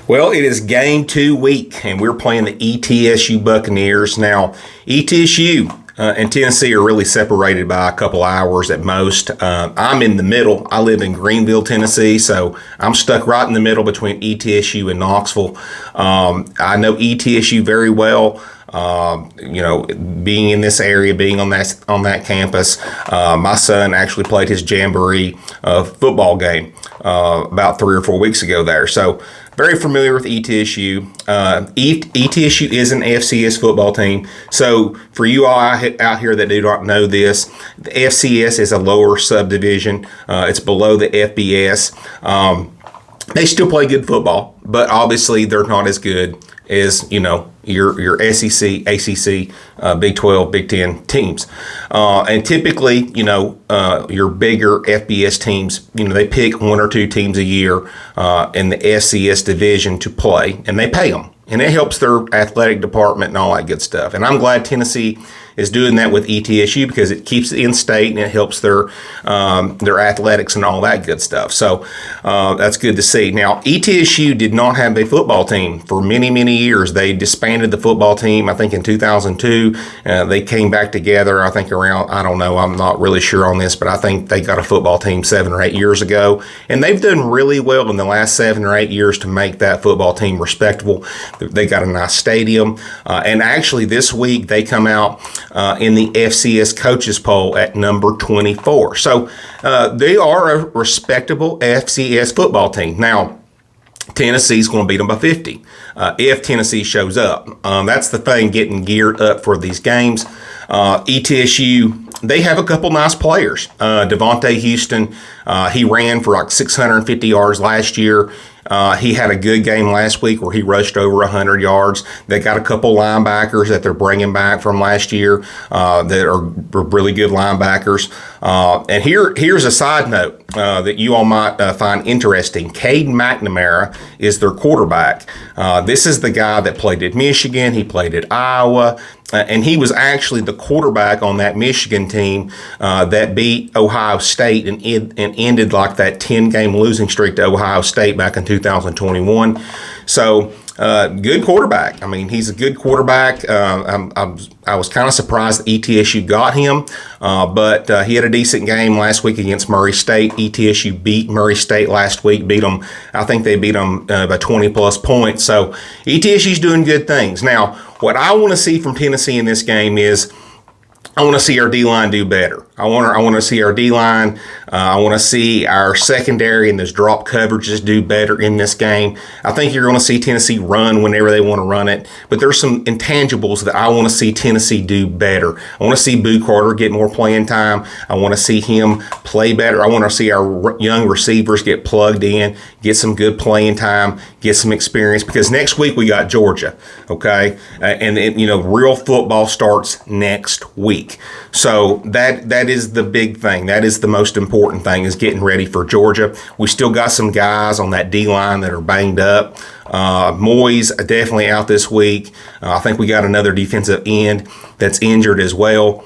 Well, it is game 2 week, and we're playing the ETSU Buccaneers. Now, ETSU and Tennessee are really separated by a couple hours at most. I'm in the middle. I live in Greenville, Tennessee, so I'm stuck right in the middle between ETSU and Knoxville. I know ETSU very well. Being in this area, being on that campus, my son actually played his jamboree football game about 3 or 4 weeks ago there. So very familiar with ETSU. ETSU is an FCS football team. So for you all out here that do not know this, the FCS is a lower subdivision. It's below the FBS. They still play good football, but obviously they're not as good as, your SEC, ACC, Big 12, Big 10 teams. And typically, your bigger FBS teams, they pick 1 or 2 teams a year in the FCS division to play, and they pay them. And it helps their athletic department and all that good stuff. And I'm glad Tennessee is doing that with ETSU because it keeps it in state and it helps their athletics and all that good stuff. So that's good to see. Now, ETSU did not have a football team for many, many years. They disbanded the football team, I think, in 2002. They came back together, I think, around, I don't know, I'm not really sure on this, but I think they got a football team 7 or 8 years ago. And they've done really well in the last 7 or 8 years to make that football team respectable. They got a nice stadium. And actually, this week, they come out in the FCS coaches poll at number 24. So they are a respectable FCS football team. Now, Tennessee's going to beat them by 50 if Tennessee shows up. That's the thing, getting geared up for these games. ETSU, they have a couple nice players. Devontae Houston, he ran for like 650 yards last year. He had a good game last week where he rushed over 100 yards. They got a couple linebackers that they're bringing back from last year that are really good linebackers. And here's a side note that you all might find interesting. Cade McNamara is their quarterback. This is the guy that played at Michigan. He played at Iowa. And he was actually the quarterback on that Michigan team that beat Ohio State and ended like that 10-game losing streak to Ohio State back in 2021. So good quarterback. I mean, he's a good quarterback. I was kind of surprised that ETSU got him, but he had a decent game last week against Murray State. ETSU beat Murray State last week, I think they beat them by 20-plus points. So ETSU's doing good things. Now, what I want to see from Tennessee in this game is I want to see our D-line do better. I want to see our D-line. I want to see our secondary and those drop coverages do better in this game. I think you're going to see Tennessee run whenever they want to run it. But there's some intangibles that I want to see Tennessee do better. I want to see Boo Carter get more playing time. I want to see him play better. I want to see our young receivers get plugged in, get some good playing time, get some experience. Because next week we got Georgia, okay? And real football starts next week. So that is the big thing. That is the most important thing, is getting ready for Georgia. We still got some guys on that D-line that are banged up. Moyes definitely out this week. I think we got another defensive end that's injured as well.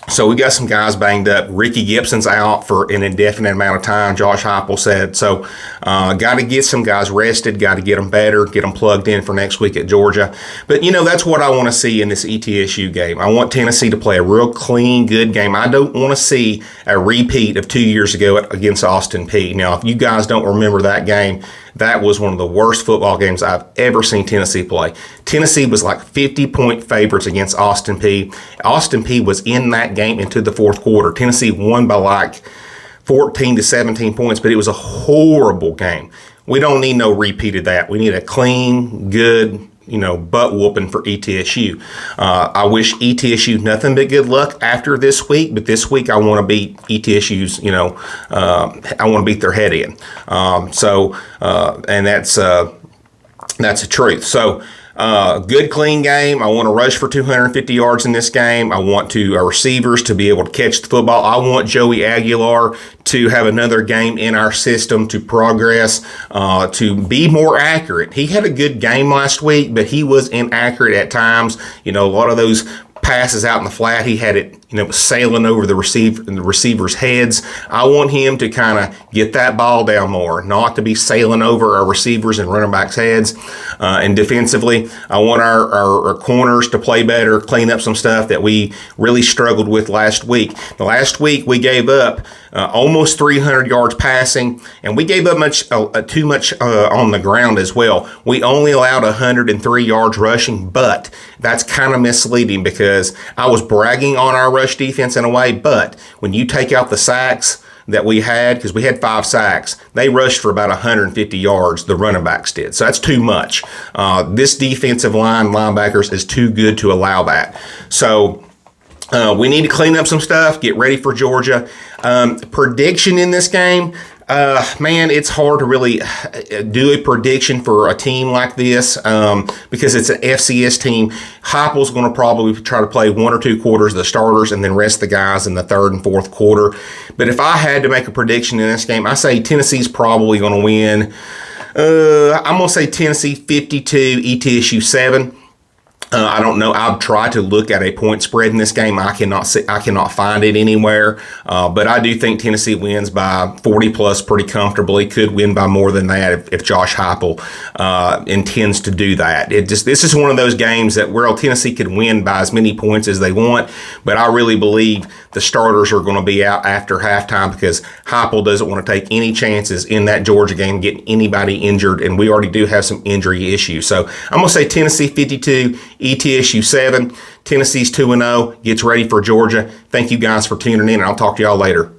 So we got some guys banged up. Ricky Gibson's out for an indefinite amount of time, Josh Heupel said. So got to get some guys rested, got to get them better, get them plugged in for next week at Georgia. But, that's what I want to see in this ETSU game. I want Tennessee to play a real clean, good game. I don't want to see a repeat of 2 years ago against Austin Peay. Now, if you guys don't remember that game, that was one of the worst football games I've ever seen Tennessee play. Tennessee was like 50-point favorites against Austin Peay. Austin Peay was in that game into the fourth quarter. Tennessee won by like 14 to 17 points, but it was a horrible game. We don't need no repeat of that. We need a clean, good, butt whooping for ETSU. I wish ETSU nothing but good luck after this week, but this week I want to beat ETSU's, I want to beat their head in. And that's the truth. So, good, clean game. I want to rush for 250 yards in this game. I want our receivers to be able to catch the football. I want Joey Aguilar to have another game in our system to progress, to be more accurate. He had a good game last week, but he was inaccurate at times. A lot of those passes out in the flat, he had it sailing over the receivers' heads. I want him to kind of get that ball down more, not to be sailing over our receivers and running backs' heads. And defensively, I want our corners to play better, clean up some stuff that we really struggled with last week. The last week we gave up almost 300 yards passing, and we gave up too much on the ground as well. We only allowed 103 yards rushing, but that's kind of misleading because I was bragging on our rush defense in a way, but when you take out the sacks that we had, because we had 5 sacks, they rushed for about 150 yards, the running backs did. So that's too much. This defensive line, linebackers, is too good to allow that. So we need to clean up some stuff, get ready for Georgia. Prediction in this game, man, it's hard to really do a prediction for a team like this because it's an FCS team. Heupel's going to probably try to play 1 or 2 quarters of the starters and then rest the guys in the 3rd and 4th quarter. But if I had to make a prediction in this game, I say Tennessee's probably going to win. I'm going to say Tennessee 52, ETSU 7. I don't know. I've tried to look at a point spread in this game. I cannot find it anywhere. But I do think Tennessee wins by 40 plus pretty comfortably. Could win by more than that if Josh Heupel intends to do that. This is one of those games that where Tennessee could win by as many points as they want. But I really believe the starters are going to be out after halftime because Heupel doesn't want to take any chances in that Georgia game getting anybody injured, and we already do have some injury issues. So I'm going to say Tennessee 52. ETSU 7, Tennessee's 2-0, gets ready for Georgia. Thank you guys for tuning in, and I'll talk to y'all later.